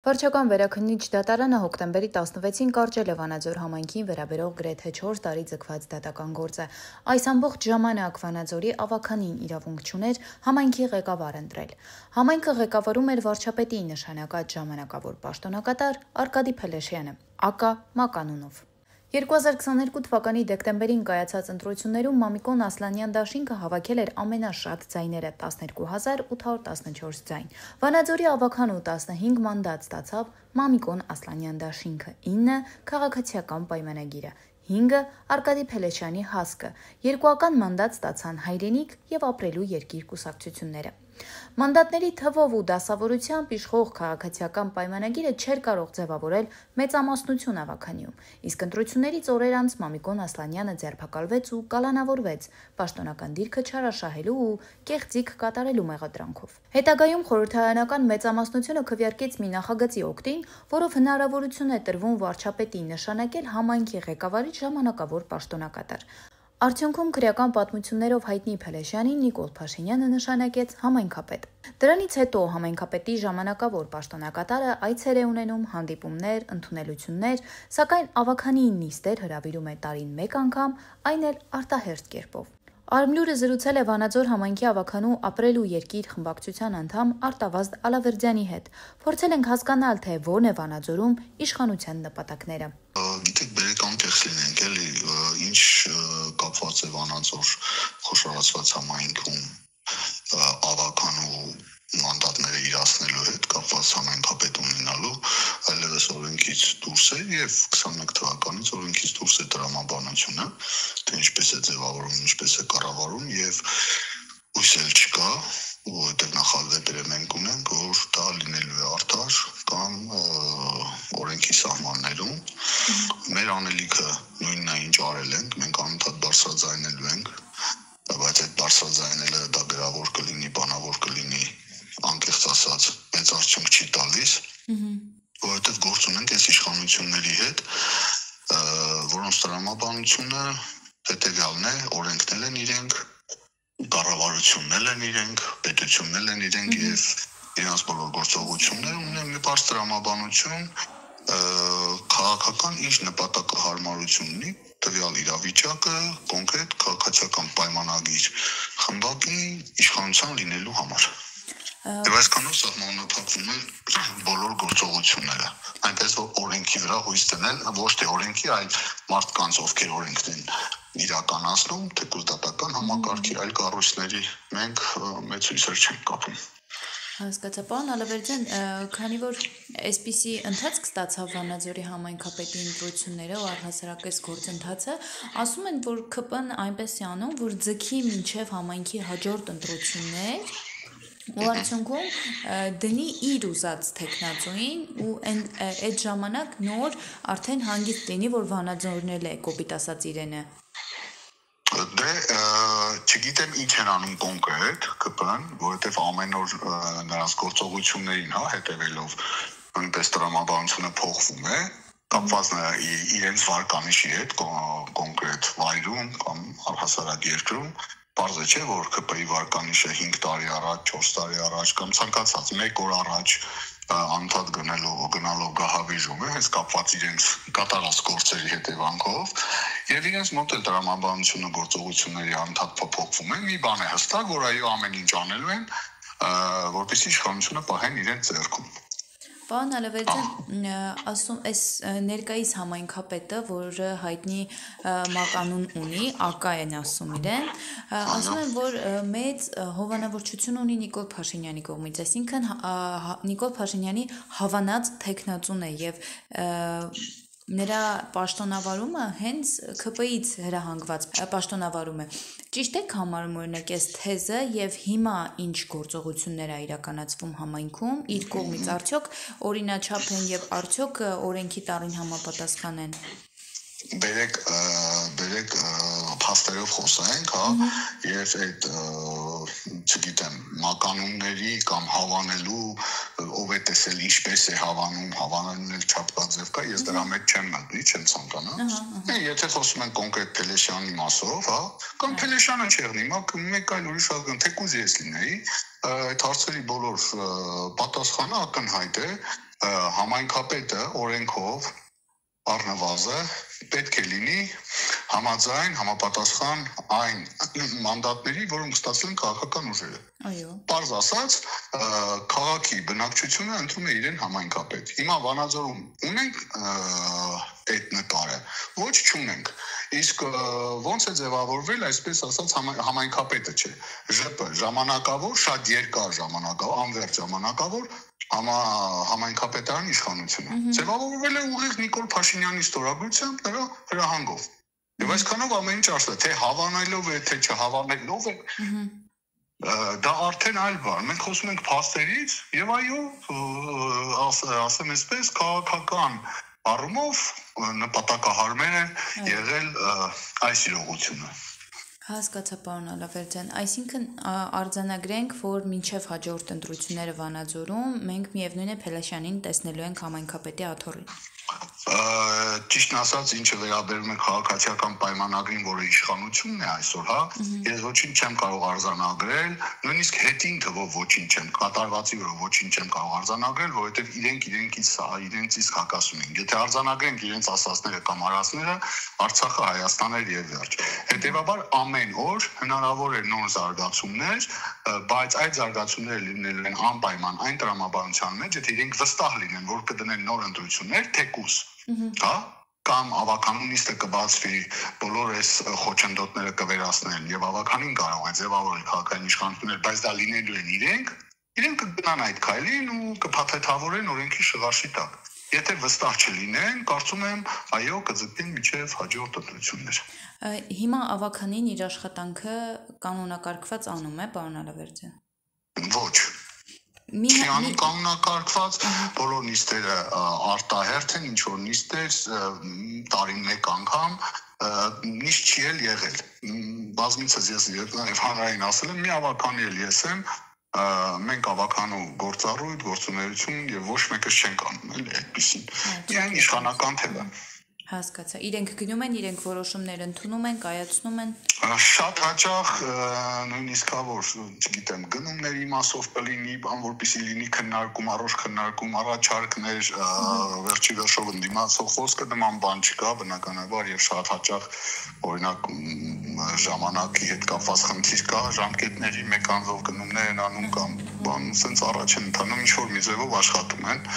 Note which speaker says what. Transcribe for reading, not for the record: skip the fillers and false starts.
Speaker 1: Վարչական վերաքննիչ դատարանը հոկտեմբերի 16-ին կարճել է Վանաձոր համայնքին վերաբերող գրեթե 4 տարի ձգված դատական գործը։ Այս ամբողջ ժամանակ Վանաձորի ավագանին իրավունք չուներ համայնքի ղեկավար ընտրել։ Համայնքը ղեկավարում էր վարչապետի նշանակած ժամանակավոր պաշտոնակատար Արկադի Փելեշյանը, ԱԿԱ մականունով։ 2022 թվականի դեկտեմբերին կայացած ընտրություններում Մամիկոն Ասլանյան դաշինքը հավաքել էր ամենաշատ ձայները 12814 ձայն։ Վանաձորի ավագանու 15 մանդատ ստացավ Մամիկոն Ասլանյան դաշինքը, 9 քաղաքացիական պայմանագիրը, 5 Արկադի Փելեշյանի հասկը, 2 մանդատ ստացան Հայրենիք եւ Ապրելու երկիր կուսակցությունները։ Մանդատների թվով ու դասավորությամբ իշխող քաղաքացիական պայմանագիրը չէր կարող ձևավորել մեծամասնություն ավագանիում, իսկ ընտրություններից օրեր անց Մամիկոն Ասլանյանը ձերբակալվեց ու կալանավորվեց պաշտոնական դիրքը չարաշահելու ու կեղծիք կատարելու մեղադրանքով։ Հետագայում խորհրդարանական մեծամասնությունը քվեարկեց մի նախագծի օգտին, որով հնարավորություն է տրվում վարչապետին նշանակել համայնքի ղեկավարի ժամանակավոր պաշտոնակատար։ Արդյունքում քրեական պատմություններով հայտնի Փելեշյանին Նիկոլ Փաշինյանը նշանակեց համայնքապետ։ Դրանից հետո համայնքապետի ժամանակավոր պաշտոնակատարը այցեր է ունենում, հանդիպումներ, ընդունելություններ, սակայն ավագանիին նիստեր հրավիրում է տարին մեկ անգամ, այն էլ արտահերթ կերպով։ Արմլուրը զրուցել է Վանաձոր համայնքի ավագանու Ապրելու երկիր խմբակցության անդամ Արտավազդ Ալավերդյանի հետ։ Փորձել ենք հասկանալ, թե որն է Վանաձորում իշխանության նպատակները։
Speaker 2: Գիտեք, բերեկան կեղծ լինենք, էլի, ինչ կապված է Վանաձոր խոշորացված համայնքում ավագանու մանդատները իրացնելու հետ կապված համայնքապետ ունենալու, այլևս օրենքից դուրս է եւ 21 թվականից օրենքից դուրս է տրամաբանությունը, թե ինչպես է ձևավորում, ինչպես է կառավարում եւ հույս էլ չկա, որովհետեւ նախադեպերը մենք ունենք, որ դա լինելու է արդար կամ օրենքի սահմաններում։ Մեր անելիքը նույնն է, ինչ արել ենք, մենք անընդհատ բարձրաձայնելու ենք, բայց այդ բարձրաձայնելը դա գրավոր կլինի, բանավոր կլինի, անկեղծ ասած, մեծ արդյունք չի տալիս, որովհետև գործ ունենք այս իշխանությունների հետ, որոնց տրամաբանությունը հետևյալն է, օրենքն են իրենք, կառավարությունն են իրենք, պետությունն են իրենք եւ իրենց բոլոր գործողությունները ունեն մի բարձր տրամաբանություն, քաղաքական ինչ նպատակահարմարություն ունի, տվյալ իրավիճակը կոնկրետ քաղաքացիական պայմանագիր խմբակի իշխանության լինելու համար։ Եվ այսքանով սահմանափակվում են բոլոր գործողությունները, այնպես որ օրենքի վրա հույս դնել, ոչ թե օրենքի, այլ մարդկանց, ովքեր օրենքն են իրականացնում, թեկուզ դատական համակարգի այլ կառույցների, մենք մեծ հույսեր չենք կապում։
Speaker 1: Հասկացա, պարոն Ալավերդյան, քանի որ այսպիսի ընթացք ստացավ Վանաձորի համայնքապետի ընտրությունները ու առհասարակ այս գործընթացը, ասում են, որ ԿՊ-ն այնպես է անում, որ ձգի մինչև համայնքի հաջորդ ընտրություններ ու արդյունքում դնի իր ուզած թեկնածուին ու այդ ժամանակ նոր արդեն հանգիստ լինի, որ Վանաձորն էլ է կոպիտ ասած իրենը։
Speaker 2: Դե չգիտեմ ինչ են անում կոնկրետ ԿՊ-ն, որովհետև ամեն օր նրանց գործողություններին, հետևելով նույնպես տրամաբանությունը փոխվում է, կապված իրենց վարկանիշի հետ կոնկրետ վայրում կամ առհասարակ երկրում, պարզ է չէ, որ ԿՊ-ի վարկանիշը 5 տարի առաջ, 4 տարի առաջ կամ ցանկացած 1 օր առաջ անընդհատ գնալով գահավիժում է, հենց կապված իրենց կատարած գործերի հետևանքով եւ իրենց մոտ էլ տրամաբանությունը գործողությունների անընդհատ փոփոխվում է։ Մի բան է հստակ, որ այո ամեն ինչ անելու են, որպեսզի իշխանությունը պահեն իրենց ձեռքում։
Speaker 1: Պարոն Ալավերդյան, ասում այս ներկայիս համայնքապետը, որը հայտնի մականուն ունի, ԱԿԱ են ասում իրեն, ասում են, որ մեծ հովանավորչություն ունի Նիկոլ Փաշինյանի կողմից, այսինքն Նիկոլ Փաշինյանի հավանած թեկնածուն է եւ նրա պաշտոնավարումը հենց ԿՊ-ից հրահանգված պաշտոնավարում է։ Ճիշտ եք համարում օրինակ այս թեզը եւ հիմա ինչ գործողություններ է իրականացվում համայնքում, իր կողմից արդյոք օրինաչափ են եւ արդյոք օրենքի տառին համապատասխան են։
Speaker 2: Բերեք փաստերով խոսենք, հա, եւ այդ չգիտեմ, մականունների կամ հավանելու ով է տեսել ինչպես է հավանում, հավանելն էլ չափկաձև կա, ես դրա մեջ չեմ մտնի, չեմ ցանկանա։ Եթե խոսում ենք կոնկրետ Փելեշյանի մասով, հա, կամ Փելեշյանը չեղնի, մեկ այլ ուրիշ ազգան, թեկուզ ես լինեի, այդ հարցերի բոլոր պատասխանը ակնհայտ է, համայնքապետը օրենքով առնվազն պետք է լինի համաձայն, համապատասխան այն մանդատների, որոնք ստացել են քաղաքական ուժերը։
Speaker 1: Այո։ Պարզ
Speaker 2: ասած, քաղաքի բնակչությունը ընտրում է իրեն համայնքապետ։ Հիմա Վանաձորում ունենք այդ նկարը, ոչ չունենք։ Իսկ ոնց է ձևավորվել, այսպես ասած, համայնքապետը չէ։ ԺՊ ժամանակավոր, շատ երկար ժամանակավոր, անվերջ ժամանակավոր համայնքապետարան իշխանությունը։ Ձևավորվել է ուղիղ Նիկոլ Փաշինյանի ստորագրությամբ նրա հրահանգով։ Եվ այսքանով ամեն ինչ ասել, թե հավանելով է, թե չհավանելով է, դա արդեն այլ բան։ Մենք խոսում ենք փաստերից եւ այո, ասեմ այսպես, քաղաքական առումով նպատակահարմար է եղել այս իրողությունը։
Speaker 1: Հասկացա, պարոն Ալավերդյան, այսինքն արձանագրենք, որ մինչև հաջորդ ընտրությունները Վանաձորում մենք միևնույն է Փելեշյանին տեսնելու ենք համայնքապետի աթոռին։
Speaker 2: Ճիշտն ասած, ինչը վերաբերում է քաղաքացիական պայմանագրին, որը իշխանությունն է այսօր, հա, ես ոչինչ չեմ կարող արձանագրել, նույնիսկ հետին թվով ոչինչ չեմ, կատարվածի վրա ոչինչ չեմ կարող արձանագրել, որովհետև իրենցից հակաս ունեն։ Եթե արձանագրենք իրենց ասածները կամ արածները, Արցախը Հայաստան էր եւ վերջ։ Հետևաբար ամեն օր հնարավոր է նոր զարգացումներ, բայց այդ զարգացումները լինելու են անպայման այն տրամաբանության մեջ, եթե իրենք վստահ լինեն, որ կդնեն նոր ընտրություններ, թեկուզ, հա, կամ ավականու նիստը կբացվի, բոլոր այս խոչընդոտները կվերացնեն եւ ավականին կարող է ձևավորել քաղաքային իշխանություններ, բայց դա լինելու են իրենք կգնան այդ քայլին ու կփաթեթավորեն օրենքի շղարշի տակ։ Եթե վստահ չլինեն, կարծում եմ, այո, կձգտեն մինչև հաջորդ ընտրություններ։
Speaker 1: Հիմա ավականին իր աշխատանքը կանոնակարգված անում է, պարոն Ալավերդյան։
Speaker 2: Ոչ։ Չի անում կանոնակարգված, բոլոր նիստերը արտահերթ են, ինչ որ նիստեր տարին մեկ անգամ նիստ չի եղել։ Բազմիցս ես հանրային ասել եմ, մի ավականի էլ ես եմ, մենք ավականու գործառույթ, գործունեություն եւ ոչ մեկը չենք անում, էլի այդպեսին։ Միայն իշխանական թևը։
Speaker 1: Հասկացա։ Իրենք գնում են, իրենք որոշումներ ընդունում են, կայացնում են։
Speaker 2: Շատ հաճախ նույնիսկ որ, չգիտեմ, գնումների մասով կլինի, բան որպեսզի լինի քննարկում, առողջ քննարկում, առաջարկներ, վերջի վերջով ընդդիմացող խոսքը նման բան չկա, բնականաբար եւ շատ հաճախ օրինակ ժամանակի հետ կապված խնդիր կա, ժամկետների մեկ անձով գնումներ են անում կամ բան, sense առաջ են ընթանում, ինչ որ մի ձևով աշխատում են։